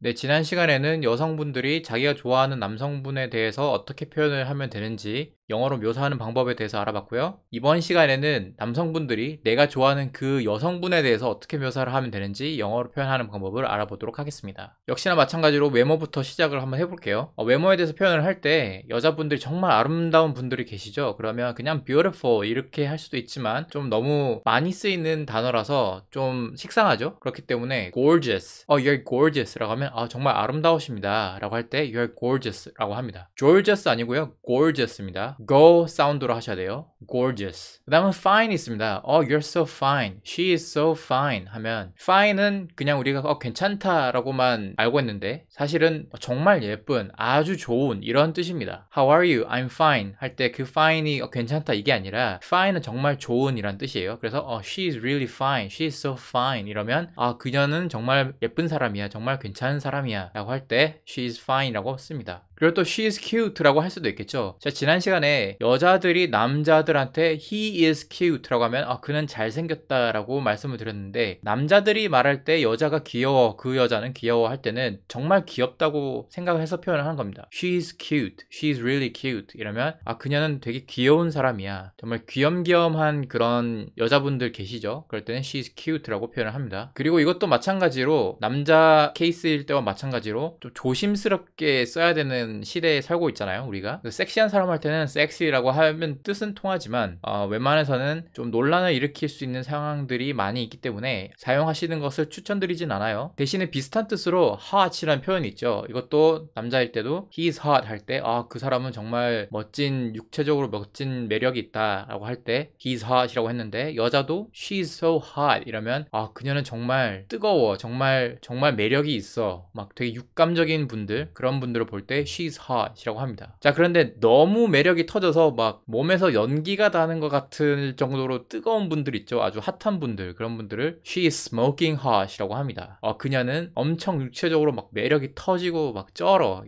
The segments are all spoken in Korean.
네, 지난 시간에는 여성분들이 자기가 좋아하는 남성분에 대해서 어떻게 표현을 하면 되는지 영어로 묘사하는 방법에 대해서 알아봤고요. 이번 시간에는 남성분들이 내가 좋아하는 그 여성분에 대해서 어떻게 묘사를 하면 되는지 영어로 표현하는 방법을 알아보도록 하겠습니다. 역시나 마찬가지로 외모부터 시작을 한번 해볼게요. 외모에 대해서 표현을 할 때 여자분들이 정말 아름다운 분들이 계시죠? 그러면 그냥 beautiful 이렇게 할 수도 있지만 좀 너무 많이 쓰이는 단어라서 좀 식상하죠? 그렇기 때문에 gorgeous, you're gorgeous 라고 하면 정말 아름다우십니다 라고 할 때 you're gorgeous 라고 합니다. gorgeous 아니고요, gorgeous입니다. go 사운드로 하셔야 돼요. gorgeous. 그 다음은 fine 있습니다. you're so fine, she is so fine 하면 fine은 그냥 우리가 괜찮다 라고만 알고 있는데 사실은 정말 예쁜, 아주 좋은 이런 뜻입니다. How are you? I'm fine 할 때 그 fine이 괜찮다 이게 아니라 fine은 정말 좋은 이란 뜻이에요. 그래서 she is really fine, she is so fine 이러면 그녀는 정말 예쁜 사람이야, 정말 괜찮은 사람이야 라고 할 때 she is fine 라고 씁니다. 그리고 또 she is cute 라고 할 수도 있겠죠. 제가 지난 시간에 여자들이 남자들한테 he is cute 라고 하면 그는 잘생겼다 라고 말씀을 드렸는데, 남자들이 말할 때 여자가 귀여워, 그 여자는 귀여워 할 때는 정말 귀엽다고 생각을 해서 표현을 하는 겁니다. she is cute, she is really cute 이러면 그녀는 되게 귀여운 사람이야, 정말 귀염귀염한 그런 여자분들 계시죠? 그럴 때는 she is cute 라고 표현을 합니다. 그리고 이것도 마찬가지로 남자 케이스일 때와 마찬가지로 좀 조심스럽게 써야 되는 시대에 살고 있잖아요, 우리가. 섹시한 사람 할 때는 섹시라고 하면 뜻은 통하지만 웬만해서는 좀 논란을 일으킬 수 있는 상황들이 많이 있기 때문에 사용하시는 것을 추천드리진 않아요. 대신에 비슷한 뜻으로 hot이라는 표현이 있죠. 이것도 남자일 때도 he is hot 할 때 그 사람은 정말 멋진, 육체적으로 멋진 매력이 있다 라고 할 때 he is hot 이라고 했는데, 여자도 she is so hot 이러면 그녀는 정말 뜨거워, 정말 매력이 있어, 막 되게 육감적인 분들, 그런 분들을 볼 때 she's hot 이라고 합니다. 자, 그런데 너무 매력이 터져서 막 몸에서 연기가 나는 것 같은 정도로 뜨거운 분들 있죠, 아주 핫한 분들, 그런 분들을 she is smoking hot 이라고 합니다. 그녀는 엄청 육체적으로 막 매력이 터지고 막 쩔어,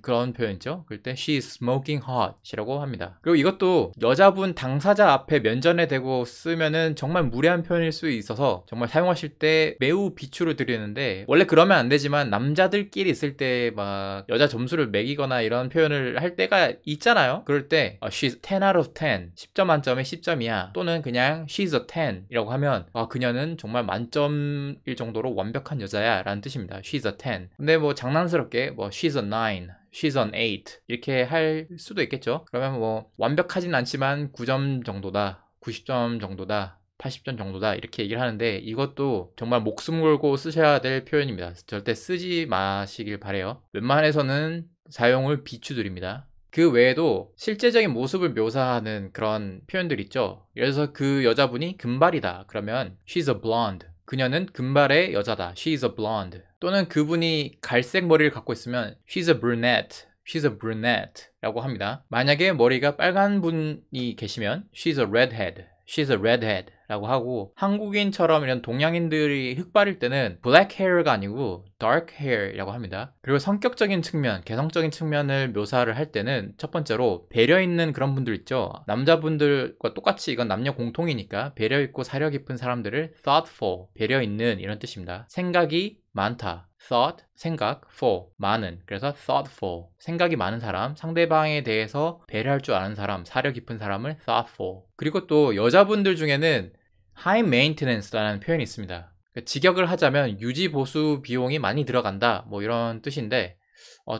그런 표현이죠. 그럴 때 she is smoking hot 이라고 합니다. 그리고 이것도 여자분 당사자 앞에 면전에 대고 쓰면은 정말 무례한 표현일 수 있어서 정말 사용하실 때 매우 비추를 드리는데, 원래 그러면 안 되지만 남자들끼리 있을 때 막 여자 점수를 매기거나 이런 표현을 할 때가 있잖아요. 그럴 때 she's 10 out of 10, 10점 만점에 10점이야, 또는 그냥 she's a 10 이라고 하면 그녀는 정말 만점일 정도로 완벽한 여자야 라는 뜻입니다. she's a 10. 근데 뭐 장난스럽게 she's a 9, she's an 8 이렇게 할 수도 있겠죠. 그러면 뭐 완벽하진 않지만 9점 정도다, 90점 정도다, 80점 정도다 이렇게 얘기를 하는데, 이것도 정말 목숨 걸고 쓰셔야 될 표현입니다. 절대 쓰지 마시길 바래요. 웬만해서는 사용을 비추드립니다. 그 외에도 실제적인 모습을 묘사하는 그런 표현들 있죠. 예를 들어서 그 여자분이 금발이다 그러면 she's a blonde, 그녀는 금발의 여자다, she's a blonde. 또는 그분이 갈색 머리를 갖고 있으면 she's a brunette, she's a brunette 라고 합니다. 만약에 머리가 빨간 분이 계시면 she's a redhead, she's a redhead 라고 하고, 한국인처럼 이런 동양인들이 흑발일 때는 black hair가 아니고 dark hair 라고 합니다. 그리고 성격적인 측면, 개성적인 측면을 묘사를 할 때는 첫 번째로 배려 있는 그런 분들 있죠. 남자분들과 똑같이 이건 남녀 공통이니까 배려 있고 사려 깊은 사람들을 thoughtful, 배려 있는 이런 뜻입니다. 생각이 많다, thought, 생각, for, 많은. 그래서 thoughtful, 생각이 많은 사람, 상대방에 대해서 배려할 줄 아는 사람, 사려 깊은 사람을 thoughtful. 그리고 또 여자분들 중에는 high maintenance라는 표현이 있습니다. 직역을 하자면 유지 보수 비용이 많이 들어간다, 뭐 이런 뜻인데,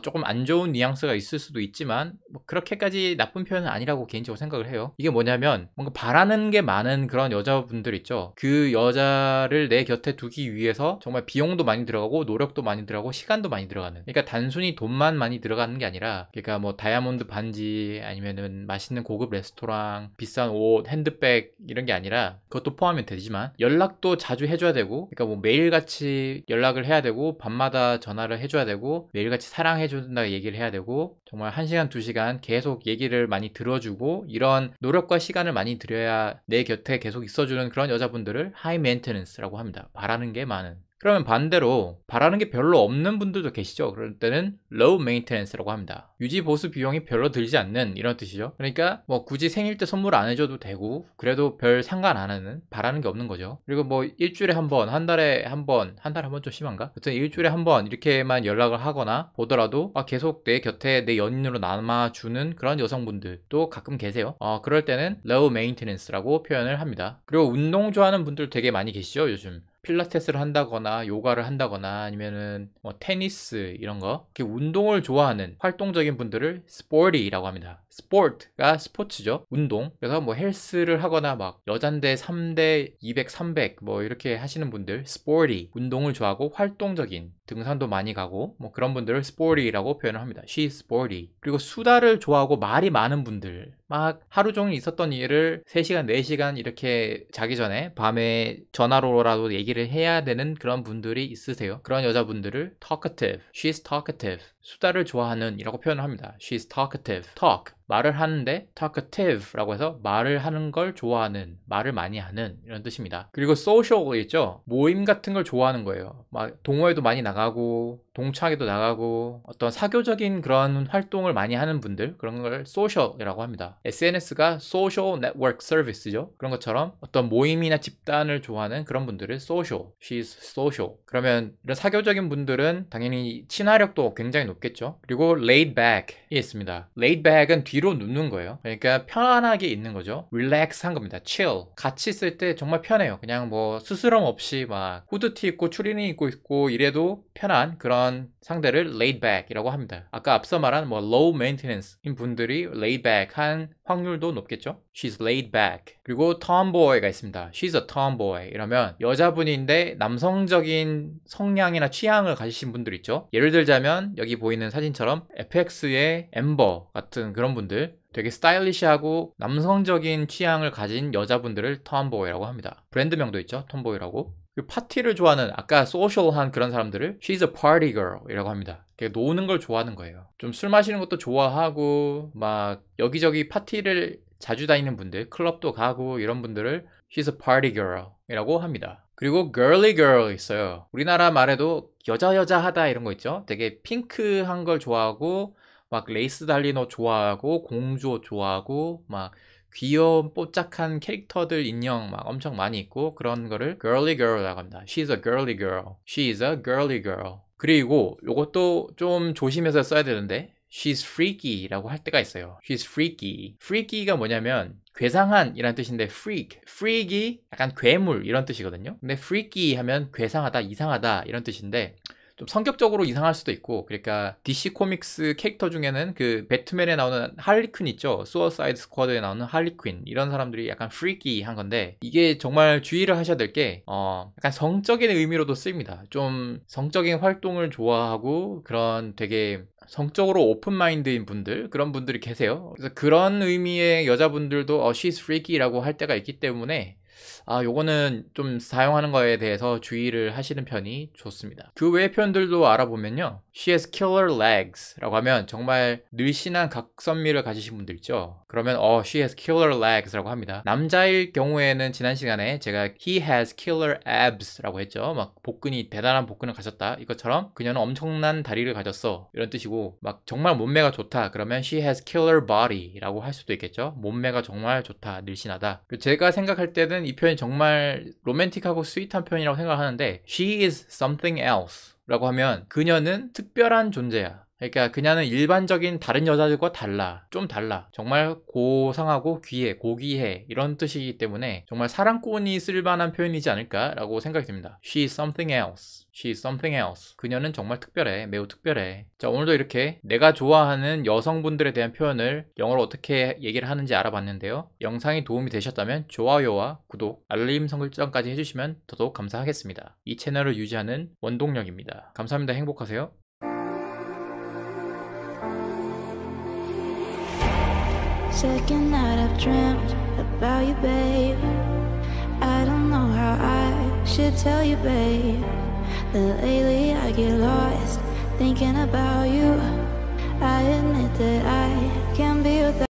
조금 안 좋은 뉘앙스가 있을 수도 있지만 뭐 그렇게까지 나쁜 표현은 아니라고 개인적으로 생각을 해요. 이게 뭐냐면 뭔가 바라는 게 많은 그런 여자분들 있죠. 그 여자를 내 곁에 두기 위해서 정말 비용도 많이 들어가고 노력도 많이 들어가고 시간도 많이 들어가는, 그러니까 단순히 돈만 많이 들어가는 게 아니라, 그러니까 뭐 다이아몬드 반지 아니면은 맛있는 고급 레스토랑, 비싼 옷, 핸드백 이런 게 아니라, 그것도 포함이 되지만 연락도 자주 해줘야 되고, 그러니까 뭐 매일같이 연락을 해야 되고, 밤마다 전화를 해줘야 되고, 매일같이 사랑해준다 얘기를 해야 되고, 정말 1시간 2시간 계속 얘기를 많이 들어주고, 이런 노력과 시간을 많이 들여야 내 곁에 계속 있어주는 그런 여자분들을 high maintenance라고 합니다. 바라는 게 많은. 그러면 반대로 바라는 게 별로 없는 분들도 계시죠. 그럴 때는 low maintenance라고 합니다. 유지 보수 비용이 별로 들지 않는 이런 뜻이죠. 그러니까 뭐 굳이 생일 때 선물 안 해줘도 되고 그래도 별 상관 안 하는, 바라는 게 없는 거죠. 그리고 뭐 일주일에 한 번, 한 달에 한 번 좀 심한가? 하여튼 일주일에 한 번 이렇게만 연락을 하거나 보더라도 계속 내 곁에 내 연인으로 남아주는 그런 여성분들도 가끔 계세요. 그럴 때는 low maintenance라고 표현을 합니다. 그리고 운동 좋아하는 분들 되게 많이 계시죠, 요즘. 필라테스를 한다거나 요가를 한다거나 아니면은 뭐 테니스 이런 거, 이렇게 운동을 좋아하는 활동적인 분들을 sporty라고 합니다. sport가 스포츠죠, 운동. 그래서 뭐 헬스를 하거나 막 여잔데 3대 200, 300 뭐 이렇게 하시는 분들 sporty, 운동을 좋아하고 활동적인, 등산도 많이 가고 뭐 그런 분들을 sporty라고 표현을 합니다. She's sporty. 그리고 수다를 좋아하고 말이 많은 분들, 막 하루 종일 있었던 일을 3시간, 4시간 이렇게 자기 전에 밤에 전화로라도 얘기를 해야 되는 그런 분들이 있으세요. 그런 여자분들을 talkative, she's talkative, 수다를 좋아하는 이라고 표현을 합니다. She's talkative. talk, 말을 하는데 talkative라고 해서 말을 하는 걸 좋아하는, 말을 많이 하는 이런 뜻입니다. 그리고 social 있죠? 모임 같은 걸 좋아하는 거예요. 막 동호회도 많이 나가고 동창회도 나가고 어떤 사교적인 그런 활동을 많이 하는 분들, 그런 걸 social이라고 합니다. SNS가 social network service죠. 그런 것처럼 어떤 모임이나 집단을 좋아하는 그런 분들을 social, she's social. 그러면 이런 사교적인 분들은 당연히 친화력도 굉장히 높겠죠. 그리고 laid back이 있습니다. laid back은 뒤로 눕는 거예요. 그러니까 편안하게 있는 거죠. relax한 겁니다. chill. 같이 있을 때 정말 편해요. 그냥 뭐 스스럼 없이 막 후드티 입고 추리닝 입고 있고 이래도 편한 그런 상대를 laid back이라고 합니다. 아까 앞서 말한 뭐 low maintenance인 분들이 laid back한 확률도 높겠죠. She's laid back. 그리고 tomboy가 있습니다. She's a tomboy. 이러면 여자분인데 남성적인 성향이나 취향을 가지신 분들 있죠. 예를 들자면 여기 보이는 사진처럼 FX의 엠버 같은 그런 분들, 되게 스타일리시하고 남성적인 취향을 가진 여자분들을 tomboy라고 합니다. 브랜드명도 있죠, tomboy라고. 파티를 좋아하는, 아까 소셜한 그런 사람들을 She's a party girl 이라고 합니다. 노는 걸 좋아하는 거예요. 좀 술 마시는 것도 좋아하고 막 여기저기 파티를 자주 다니는 분들, 클럽도 가고 이런 분들을 She's a party girl 이라고 합니다. 그리고 girly girl 있어요. 우리나라 말에도 여자하다 이런 거 있죠. 되게 핑크한 걸 좋아하고 막 레이스 달린 옷 좋아하고 공주 옷 좋아하고 막 귀여운 뽀짝한 캐릭터들 인형 막 엄청 많이 있고 그런 거를 girly girl이라고 합니다. She's a girly girl. She's a girly girl. 그리고 요것도 좀 조심해서 써야 되는데 She's freaky라고 할 때가 있어요. She's freaky. freaky가 뭐냐면 괴상한 이란 뜻인데 freak, freak이 약간 괴물 이런 뜻이거든요. 근데 freaky 하면 괴상하다, 이상하다 이런 뜻인데 좀 성격적으로 이상할 수도 있고, 그러니까 DC 코믹스 캐릭터 중에는 그 배트맨에 나오는 할리퀸 있죠. 수어사이드 스쿼드에 나오는 할리퀸, 이런 사람들이 약간 freaky한 건데 이게 정말 주의를 하셔야 될 게 약간 성적인 의미로도 쓰입니다. 좀 성적인 활동을 좋아하고 그런 되게 성적으로 오픈마인드인 분들, 그런 분들이 계세요. 그래서 그런 의미의 여자분들도 she's freaky라고 할 때가 있기 때문에 요거는 좀 사용하는 거에 대해서 주의를 하시는 편이 좋습니다. 그 외의 표현들도 알아보면요, She has killer legs 라고 하면 정말 늘씬한 각선미를 가지신 분들 있죠. 그러면 She has killer legs 라고 합니다. 남자일 경우에는 지난 시간에 제가 He has killer abs 라고 했죠. 막 복근이, 대단한 복근을 가졌다 이것처럼 그녀는 엄청난 다리를 가졌어 이런 뜻이고, 막 정말 몸매가 좋다 그러면 She has killer body 라고 할 수도 있겠죠. 몸매가 정말 좋다, 늘씬하다. 제가 생각할 때는 이 표현이 정말 로맨틱하고 스윗한 표현이라고 생각하는데, She is something else 라고 하면 그녀는 특별한 존재야. 그러니까 그녀는 일반적인 다른 여자들과 달라, 좀 달라, 정말 고상하고 귀해, 고귀해 이런 뜻이기 때문에 정말 사랑꾼이 쓸만한 표현이지 않을까 라고 생각이 듭니다. She is something else. She is something else. 그녀는 정말 특별해, 매우 특별해. 자, 오늘도 이렇게 내가 좋아하는 여성분들에 대한 표현을 영어로 어떻게 얘기를 하는지 알아봤는데요. 영상이 도움이 되셨다면 좋아요와 구독, 알림 설정까지 해주시면 더더욱 감사하겠습니다. 이 채널을 유지하는 원동력입니다. 감사합니다. 행복하세요. Second night I've dreamt about you, babe. I don't know how I should tell you, babe, that lately I get lost thinking about you. I admit that I can't be without